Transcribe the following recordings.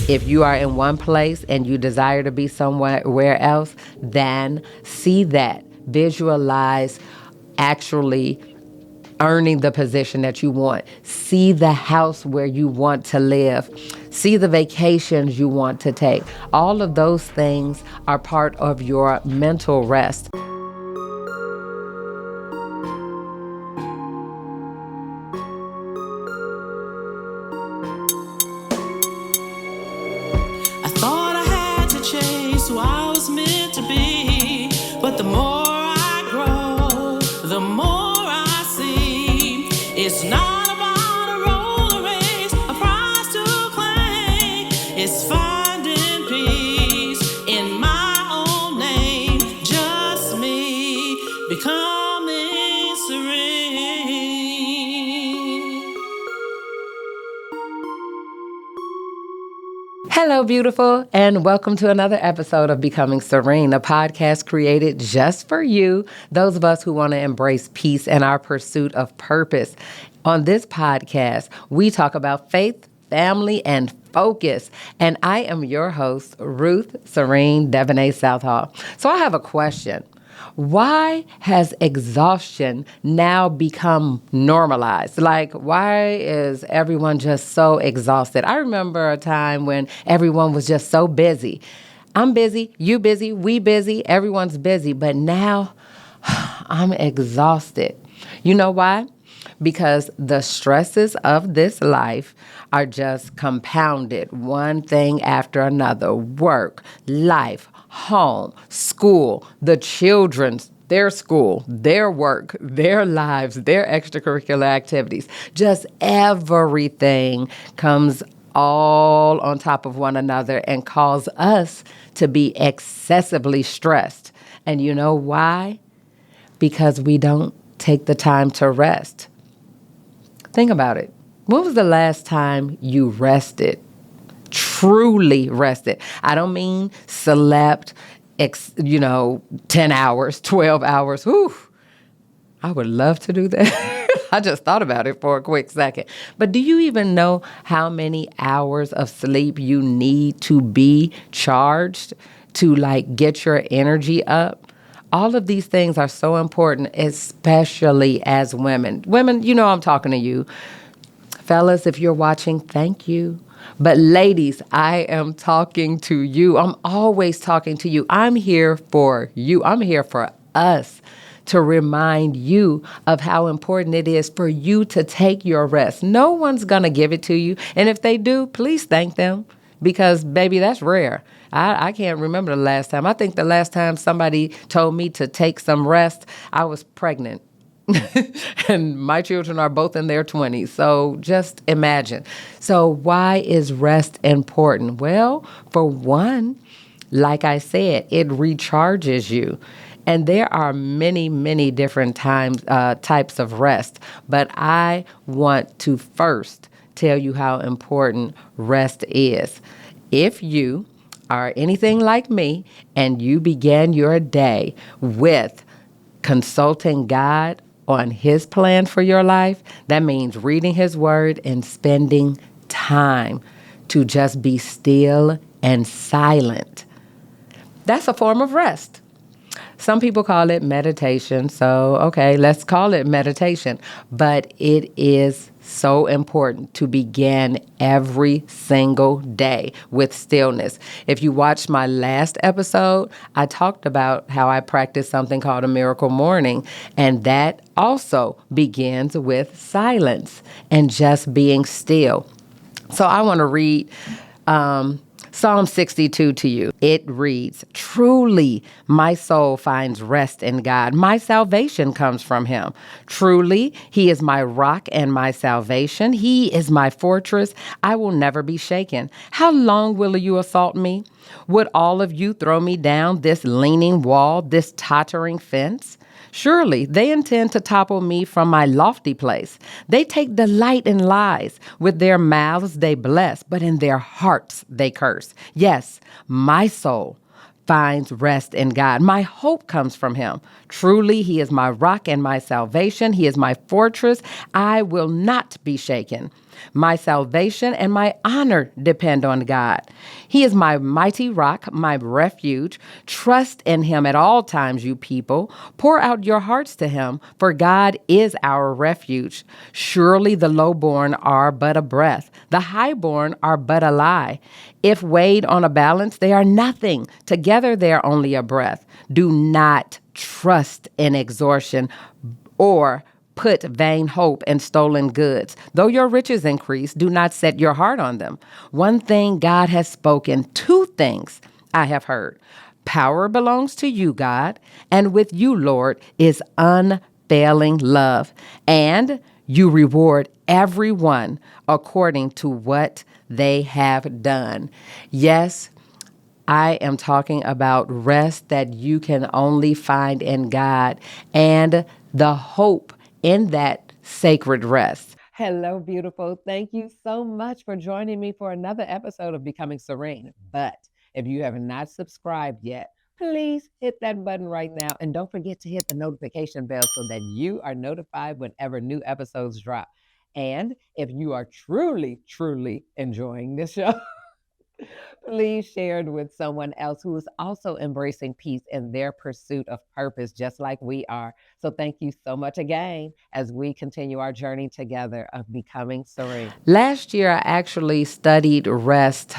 If you are in one place and you desire to be somewhere else, then see that. Visualize actually earning the position that you want. See the house where you want to live. See the vacations you want to take. All of those things are part of your mental rest. I thought I had to change who I was meant to be, but the more I grow, the more I see it's not about a roller race, a prize to claim. It's finding peace in my own name, just me becoming serene. Hello, beautiful, and welcome to another episode of Becoming Serene, a podcast created just for you, those of us who want to embrace peace in our pursuit of purpose. On this podcast, we talk about faith, family, and focus. And I am your host, Ruth DeBonnett-Southall. So I have a question. Why has exhaustion now become normalized? Like, why is everyone just so exhausted? I remember a time when everyone was just so busy. I'm busy, you busy, we busy, everyone's busy. But now I'm exhausted. You know why? Because the stresses of this life are just compounded, one thing after another. Work, life, home, school, the children's, their school, their work, their lives, their extracurricular activities. Just everything comes all on top of one another and cause us to be excessively stressed. And you know why? Because we don't take the time to rest. Think about it. When was the last time you rested? Truly rested. I don't mean slept, 10 hours, 12 hours. Whew. I would love to do that. I just thought about it for a quick second. But do you even know how many hours of sleep you need to be charged to get your energy up? All of these things are so important, especially as women. Women, I'm talking to you. Fellas, if you're watching, thank you. But ladies, I am talking to you. I'm always talking to you. I'm here for you. I'm here for us to remind you of how important it is for you to take your rest. No one's going to give it to you. And if they do, please thank them because, baby, that's rare. I can't remember the last time. I think the last time somebody told me to take some rest, I was pregnant. And my children are both in their 20s. So just imagine. So why is rest important? Well, for one, like I said, it recharges you. And there are many, many different types of rest. But I want to first tell you how important rest is. If you are anything like me and you began your day with consulting God on His plan for your life, that means reading His word and spending time to just be still and silent. That's a form of rest. Some people call it meditation. So, okay, let's call it meditation. But it is so important to begin every single day with stillness. If you watched my last episode, I talked about how I practice something called a miracle morning. And that also begins with silence and just being still. So I want to read Psalm 62 to you. It reads, "Truly, my soul finds rest in God. My salvation comes from Him. Truly, He is my rock and my salvation. He is my fortress. I will never be shaken. How long will you assault me? Would all of you throw me down this leaning wall, this tottering fence? Surely they intend to topple me from my lofty place. They take delight in lies. With their mouths they bless, but in their hearts they curse. Yes, my soul finds rest in God. My hope comes from Him. Truly, He is my rock and my salvation. He is my fortress. I will not be shaken. My salvation and my honor depend on God. He is my mighty rock, my refuge. Trust in him at all times, you people. Pour out your hearts to him, for God is our refuge. Surely the lowborn are but a breath, the highborn are but a lie. If weighed on a balance, they are nothing. Together they are only a breath. Do not trust in extortion or put vain hope in stolen goods. Though your riches increase, do not set your heart on them. One thing God has spoken, two things I have heard. Power belongs to you, God, and with you, Lord, is unfailing love. And you reward everyone according to what they have done. Yes, I am talking about rest that you can only find in God and the hope in that sacred rest. Hello, beautiful. Thank you so much for joining me for another episode of Becoming Serene. But if you have not subscribed yet, please hit that button right now. And don't forget to hit the notification bell so that you are notified whenever new episodes drop. And if you are truly, truly enjoying this show, please share it with someone else who is also embracing peace in their pursuit of purpose, just like we are. So thank you so much again as we continue our journey together of becoming serene. Last year, I actually studied rest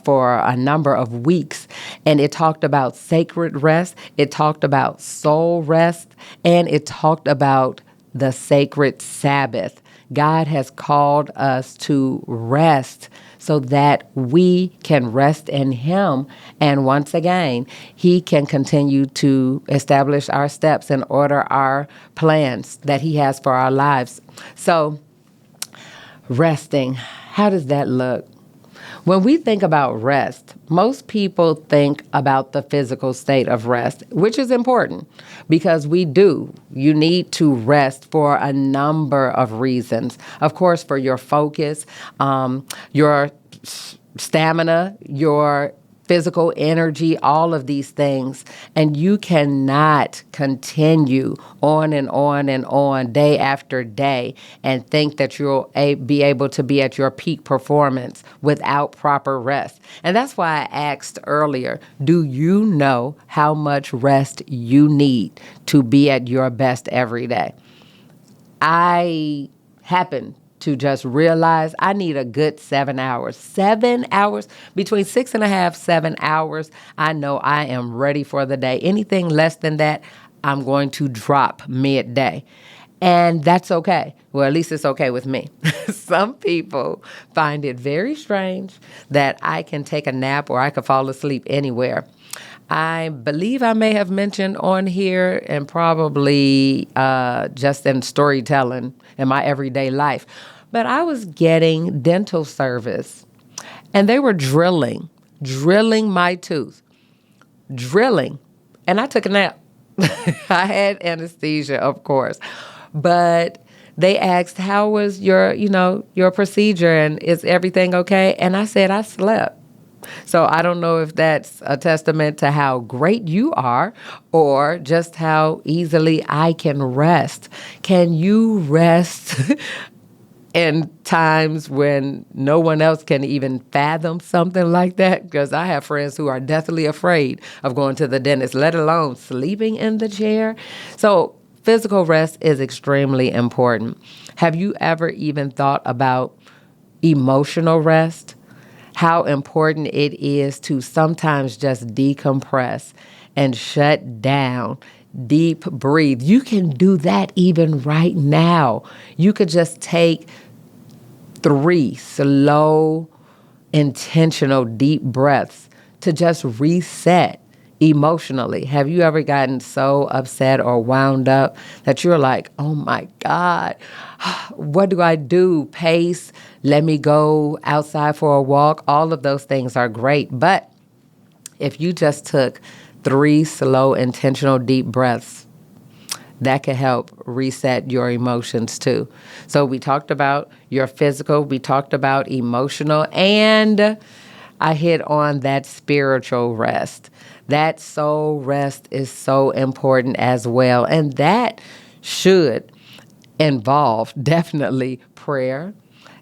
for a number of weeks, and it talked about sacred rest, it talked about soul rest, and it talked about the sacred Sabbath. God has called us to rest so that we can rest in him. And once again, he can continue to establish our steps and order our plans that he has for our lives. So resting, how does that look? When we think about rest, most people think about the physical state of rest, which is important because we do. You need to rest for a number of reasons. Of course, for your focus, your stamina, your physical energy, all of these things. And you cannot continue on and on and on day after day and think that you'll be able to be at your peak performance without proper rest. And that's why I asked earlier, do you know how much rest you need to be at your best every day? I happen to just realize I need a good 7 hours. 7 hours, between 6.5, 7 hours, I know I am ready for the day. Anything less than that, I'm going to drop midday. And that's okay. Well, at least it's okay with me. Some people find it very strange that I can take a nap or I could fall asleep anywhere. I believe I may have mentioned on here and probably just in storytelling in my everyday life. But I was getting dental service and they were drilling my tooth, drilling. And I took a nap. I had anesthesia, of course. But they asked, how was your procedure and is everything okay? And I said, I slept. So I don't know if that's a testament to how great you are or just how easily I can rest. Can you rest in times when no one else can even fathom something like that? Because I have friends who are deathly afraid of going to the dentist, let alone sleeping in the chair. So physical rest is extremely important. Have you ever even thought about emotional rest? How important it is to sometimes just decompress and shut down, deep breathe. You can do that even right now. You could just take 3 slow, intentional, deep breaths to just reset emotionally. Have you ever gotten so upset or wound up that you're like, oh my God, what do I do? Pace, let me go outside for a walk. All of those things are great. But if you just took 3 slow, intentional, deep breaths, that can help reset your emotions too. So we talked about your physical, we talked about emotional, and I hit on that spiritual rest. That soul rest is so important as well. And that should involve definitely prayer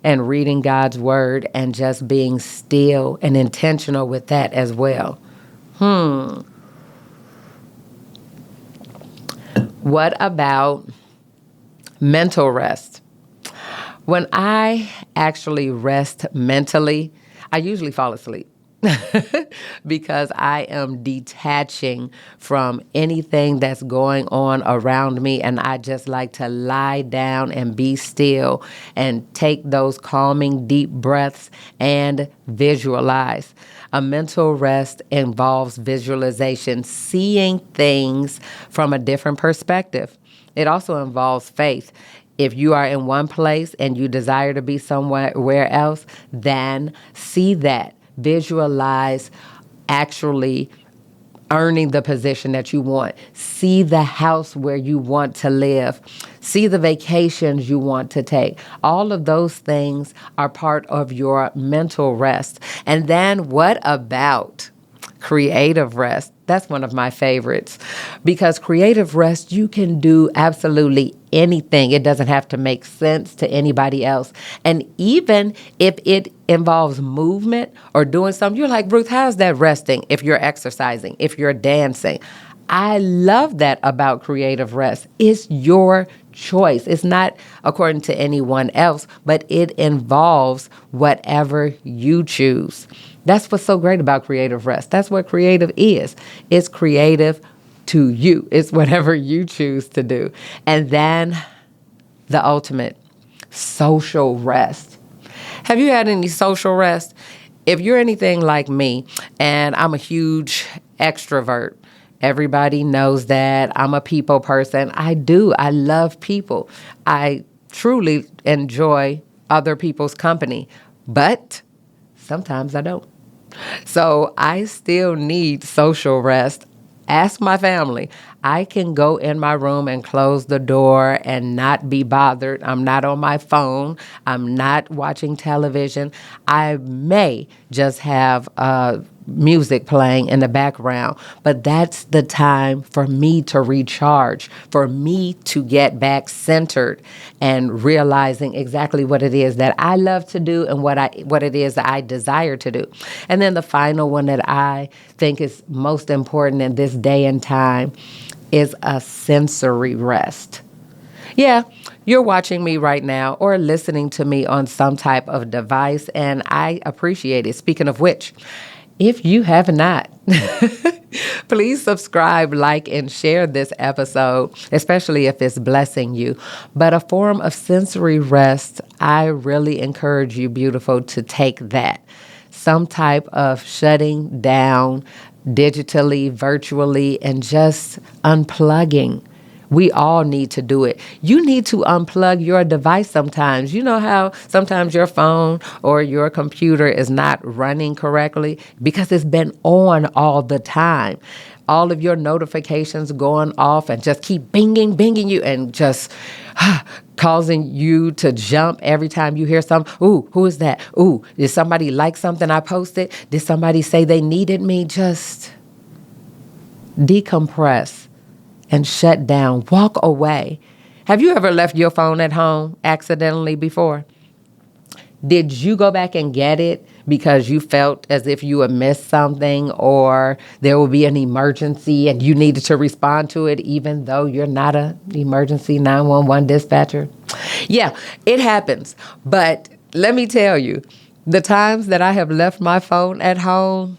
and reading God's word and just being still and intentional with that as well. What about mental rest? When I actually rest mentally, I usually fall asleep because I am detaching from anything that's going on around me, and I just like to lie down and be still and take those calming deep breaths and visualize. A mental rest involves visualization, seeing things from a different perspective. It also involves faith. If you are in one place and you desire to be somewhere else, then see that. Visualize actually earning the position that you want. See the house where you want to live. See the vacations you want to take. All of those things are part of your mental rest. And then what about creative rest? That's one of my favorites, because creative rest, you can do absolutely anything. It doesn't have to make sense to anybody else. And even if it involves movement or doing something, you're like, Ruth, how's that resting? If you're exercising, if you're dancing. I love that about creative rest. It's your choice. It's not according to anyone else, but it involves whatever you choose. That's what's so great about creative rest. That's what creative is. It's creative to you. It's whatever you choose to do. And then the ultimate, social rest. Have you had any social rest? If you're anything like me, and I'm a huge extrovert, everybody knows that. I'm a people person. I love people. I truly enjoy other people's company, but sometimes I don't. So I still need social rest. Ask my family. I can go in my room and close the door and not be bothered. I'm not on my phone. I'm not watching television. I may just have music playing in the background, but that's the time for me to recharge, for me to get back centered and realizing exactly what it is that I love to do and what it is that I desire to do. And then the final one that I think is most important in this day and time is a sensory rest. Yeah, you're watching me right now or listening to me on some type of device, and I appreciate it. Speaking of which, if you have not, please subscribe, like, and share this episode, especially if it's blessing you. But a form of sensory rest, I really encourage you, beautiful, to take that. Some type of shutting down digitally, virtually, and just unplugging. We all need to do it. You need to unplug your device sometimes. You know how sometimes your phone or your computer is not running correctly because it's been on all the time. All of your notifications going off and just keep binging you and just causing you to jump every time you hear something. Ooh, who is that? Ooh, did somebody like something I posted? Did somebody say they needed me? Just decompress and shut down. Walk away. Have you ever left your phone at home accidentally before? Did you go back and get it because you felt as if you had missed something or there will be an emergency and you needed to respond to it even though you're not an emergency 911 dispatcher? Yeah, it happens. But let me tell you, the times that I have left my phone at home,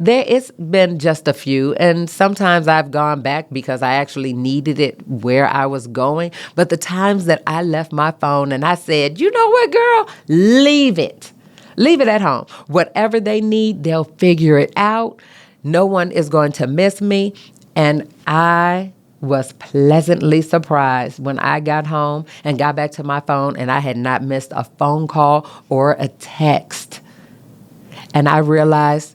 it's been just a few, and sometimes I've gone back because I actually needed it where I was going. But the times that I left my phone and I said, you know what, girl, leave it. Leave it at home. Whatever they need, they'll figure it out. No one is going to miss me. And I was pleasantly surprised when I got home and got back to my phone and I had not missed a phone call or a text. And I realized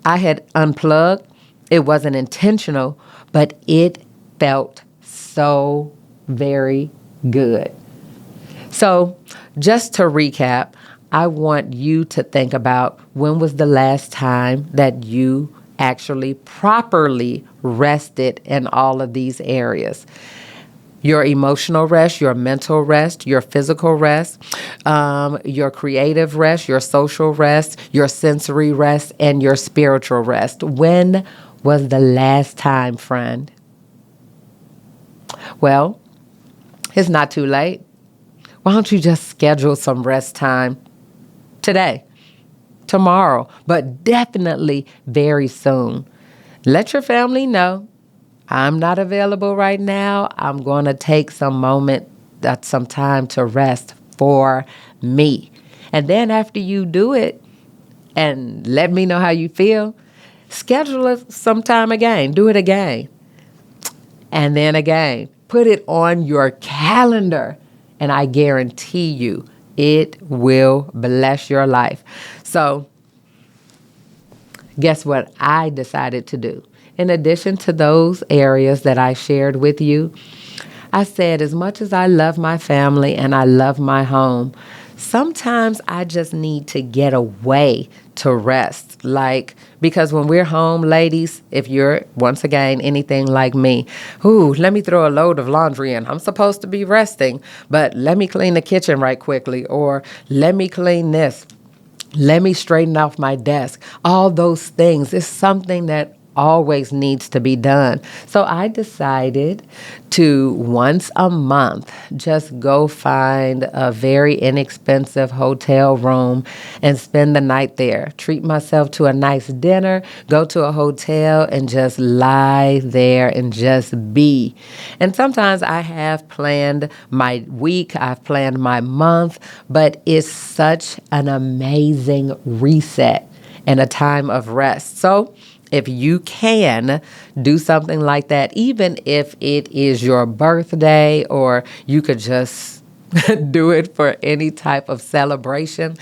I had unplugged. It wasn't intentional, but it felt so very good. So just to recap, I want you to think about when was the last time that you actually properly rested in all of these areas. your emotional rest, your mental rest, your physical rest, your creative rest, your social rest, your sensory rest, and your spiritual rest. When was the last time, friend? Well, it's not too late. Why don't you just schedule some rest time today, tomorrow, but definitely very soon? Let your family know, I'm not available right now. I'm going to take some time to rest for me. And then after you do it and let me know how you feel, schedule it sometime again. Do it again. And then again. Put it on your calendar. And I guarantee you, it will bless your life. So, guess what I decided to do? In addition to those areas that I shared with you, I said, as much as I love my family and I love my home, sometimes I just need to get away to rest. Because when we're home, ladies, if you're, once again, anything like me, let me throw a load of laundry in. I'm supposed to be resting, but let me clean the kitchen right quickly, or let me clean this. Let me straighten off my desk. All those things is something that always needs to be done. So I decided to once a month just go find a very inexpensive hotel room and spend the night there. Treat myself to a nice dinner, go to a hotel and just lie there and just be. And sometimes I have planned my week, I've planned my month, but it's such an amazing reset and a time of rest. So if you can do something like that, even if it is your birthday, or you could just do it for any type of celebration,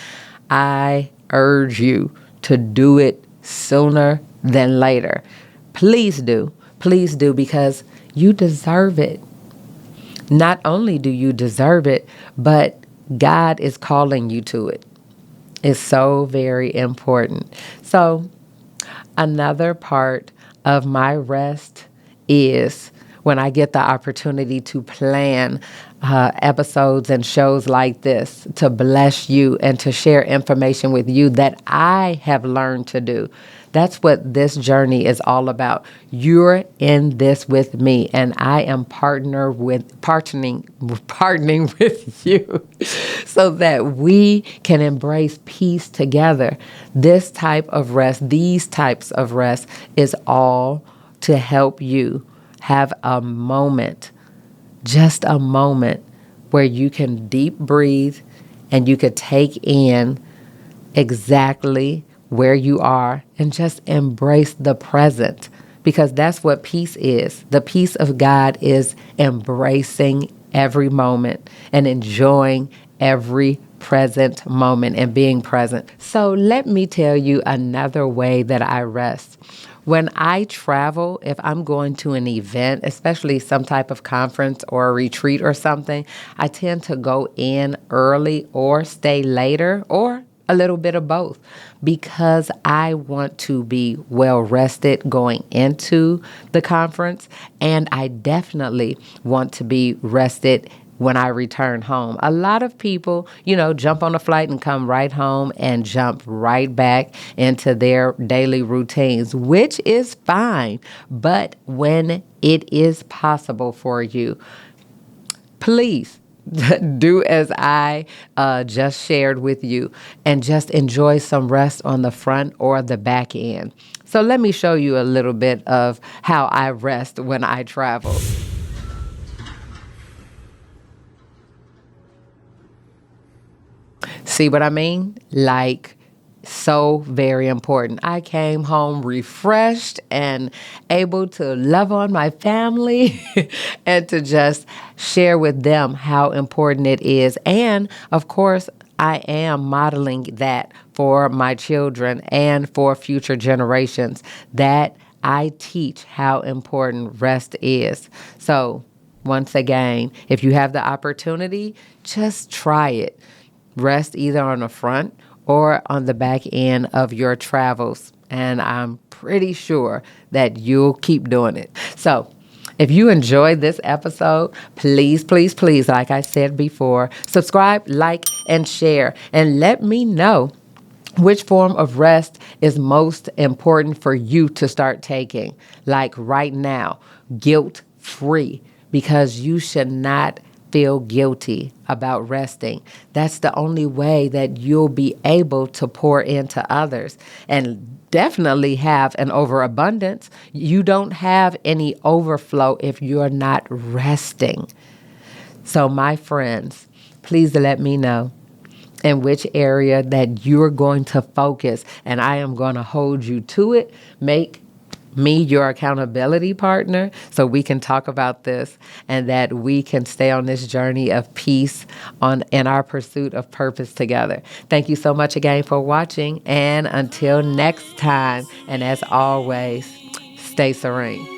I urge you to do it sooner than later. Please do, because you deserve it. Not only do you deserve it, but God is calling you to it. It's so very important. So, another part of my rest is when I get the opportunity to plan episodes and shows like this to bless you and to share information with you that I have learned to do. That's what this journey is all about. You're in this with me, and I am partnering with you so that we can embrace peace together. This type of rest, these types of rest is all to help you have a moment, just a moment where you can deep breathe and you could take in exactly where you are and just embrace the present, because that's what peace is. The peace of God is embracing every moment and enjoying every present moment and being present. So let me tell you another way that I rest. When I travel, if I'm going to an event, especially some type of conference or a retreat or something, I tend to go in early or stay later, or a little bit of both, because I want to be well rested going into the conference, and I definitely want to be rested when I return home. A lot of people, jump on a flight and come right home and jump right back into their daily routines, which is fine. But when it is possible for you, please do as I just shared with you and just enjoy some rest on the front or the back end. So let me show you a little bit of how I rest when I travel. See what I mean? So very important. I came home refreshed and able to love on my family and to just share with them how important it is. And of course, I am modeling that for my children and for future generations, that I teach how important rest is. So once again, if you have the opportunity, just try it. Rest either on the front or on the back end of your travels. And I'm pretty sure that you'll keep doing it. So If you enjoyed this episode, please, please, please, like I said before, subscribe, like, and share, and let me know which form of rest is most important for you to start taking, like right now, guilt-free, because you should not feel guilty about resting. That's the only way that you'll be able to pour into others and definitely have an overabundance. You don't have any overflow if you're not resting. So my friends, please let me know in which area that you're going to focus, and I am going to hold you to it. Make me your accountability partner so we can talk about this and that we can stay on this journey of peace in our pursuit of purpose together. Thank you so much again for watching, and until next time, and as always, stay serene.